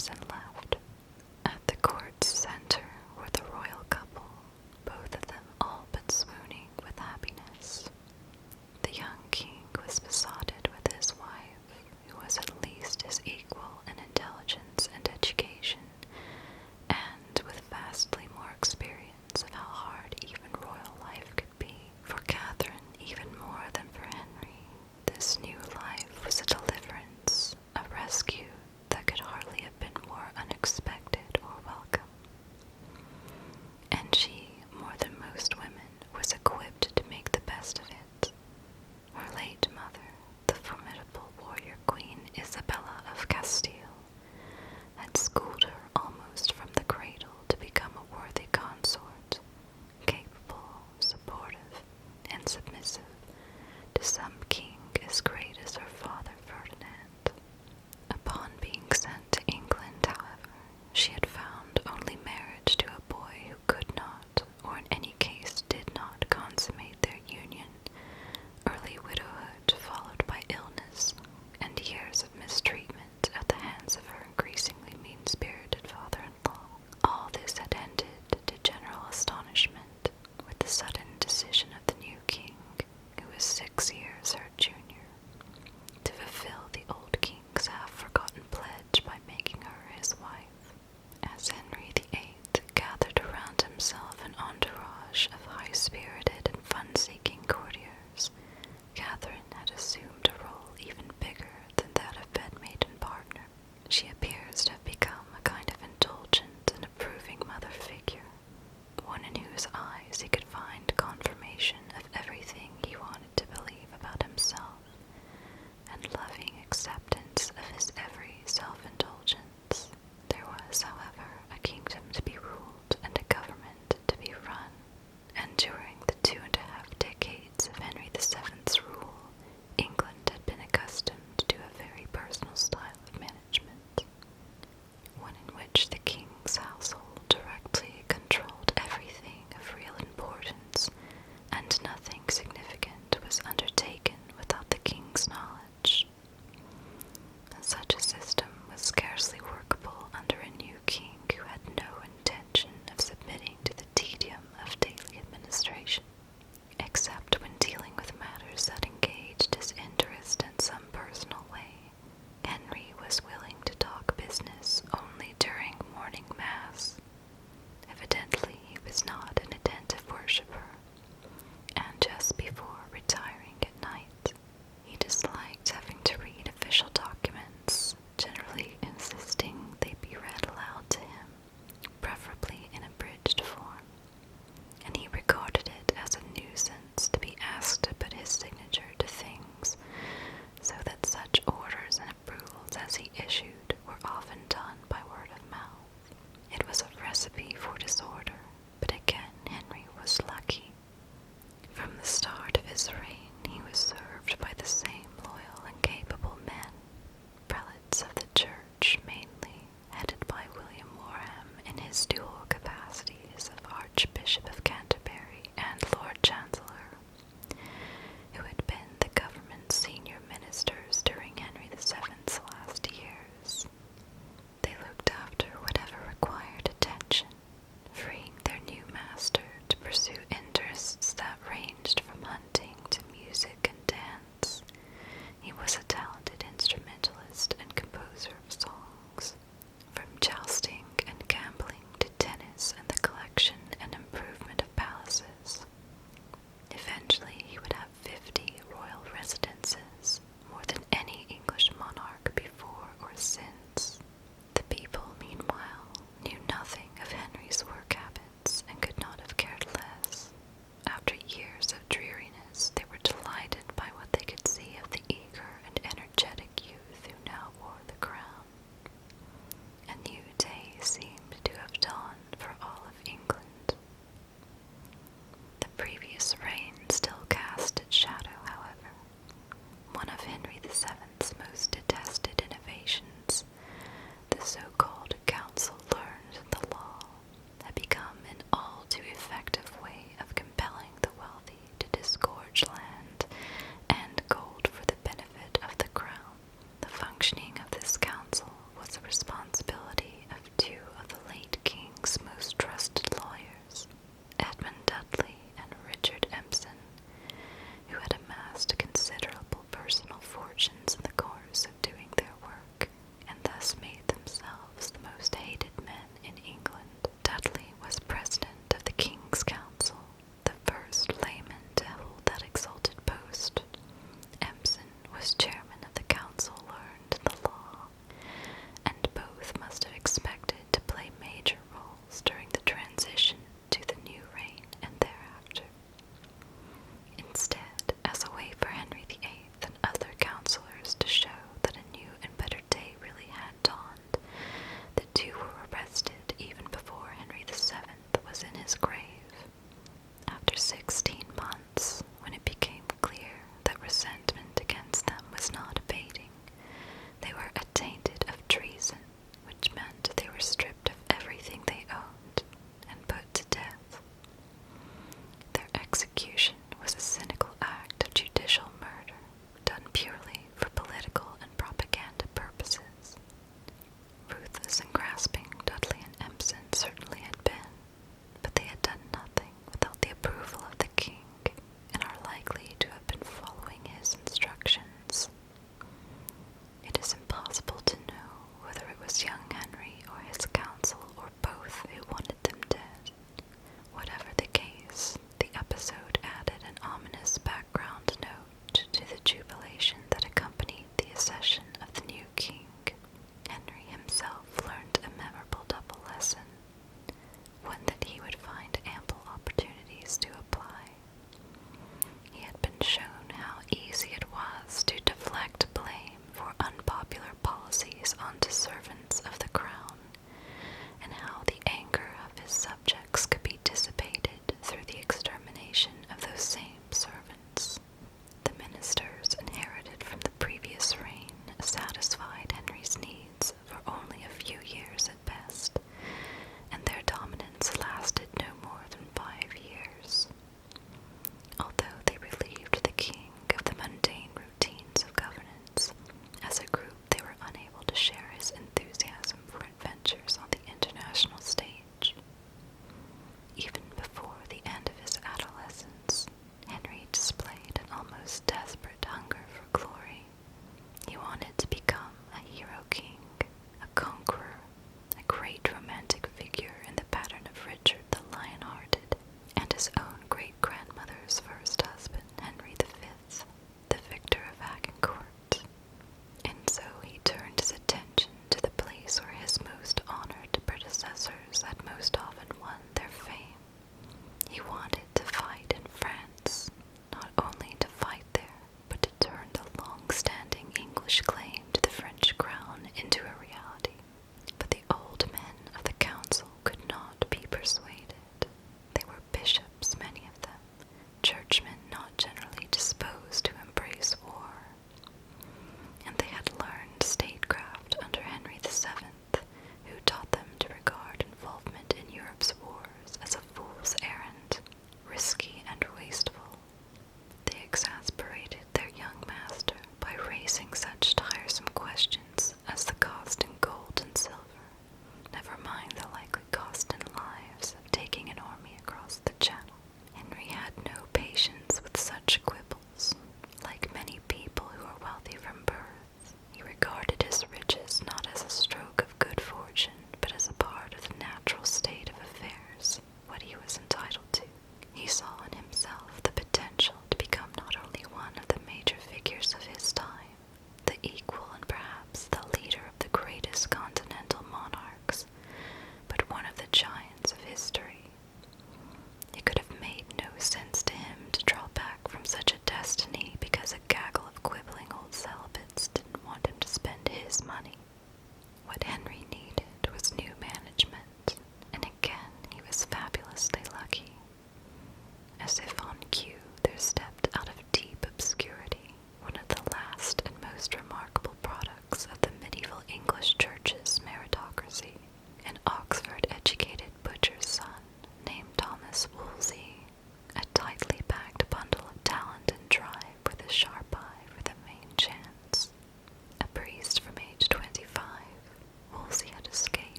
arms and left. At the court's center were the royal couple, both of them all but swooning with happiness. The young king was besotted with his wife, who was at least his equal in intelligence and education, and with vastly more experience of how hard even royal life could be. For Catherine, even more than for Henry, this new life was a deliverance, a rescue that could hardly have been more unexpected or welcome. And she, more than most women, was equipped to make the best of it. Her late mother, the formidable warrior queen Isabella of Castile, had schooled her almost from the cradle to become a worthy consort, capable, supportive, and submissive to some king as great as her father Ferdinand. Upon being sent to England, however, she had found only marriage to a boy who could not, or in any case did not, consummate their union, early widowhood followed by illness, and years of mistreatment at the hands of her increasingly mean-spirited father-in-law. All this had ended to general astonishment with the sudden decision of the new king, who was 6 years her junior, to fulfill the old king's half-forgotten pledge by making her his wife. As Henry VIII gathered around himself an entourage of high-spirited and fun-seeking courtiers, Catherine had assumed a role even bigger than that of bedmate and partner. She appears to have become a kind of indulgent and approving mother figure, one in whose eyes he could find confirmation of everything he wanted to believe about himself, and loving acceptance of his every self-indulgence. There was, however, a kingdom to be ruled and a government to be run, and during the 2.5 decades of Henry VII's rule, England had been accustomed to a very personal style of management, one in which the king's household directly controlled everything of real importance, and nothing significant was undertaken without the king's knowledge. Such a system was scarcely workable under a new king who had no intention of submitting to the tedium of daily administration, except when dealing with matters that engaged his interest in some personal way. Henry was willing to talk business only during morning mass. Evidently he was not an attentive worshipper, and just before retiring at night, he disliked having to read official documents, generally insisting they be read aloud to him, preferably in abridged form, and he regarded it as a nuisance to be asked to put his signature to things, so that such orders and approvals as he issued were often done by word of mouth. It was a recipe for disorder, but again Henry was lucky. From the start of his reign he was served by the same loyal and capable men, prelates of the church mainly, headed by William Warham in his dual capacities of Archbishop of Canterbury and Lord Chancellor, who had been the government's senior ministers during Henry VII's last years. They looked after whatever required attention, freeing their new master to pursue interests that ranged from hunting to music and dance. He was a talented instrumentalist and composer of songs, from jousting and gambling to tennis and the collection and improvement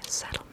settlement.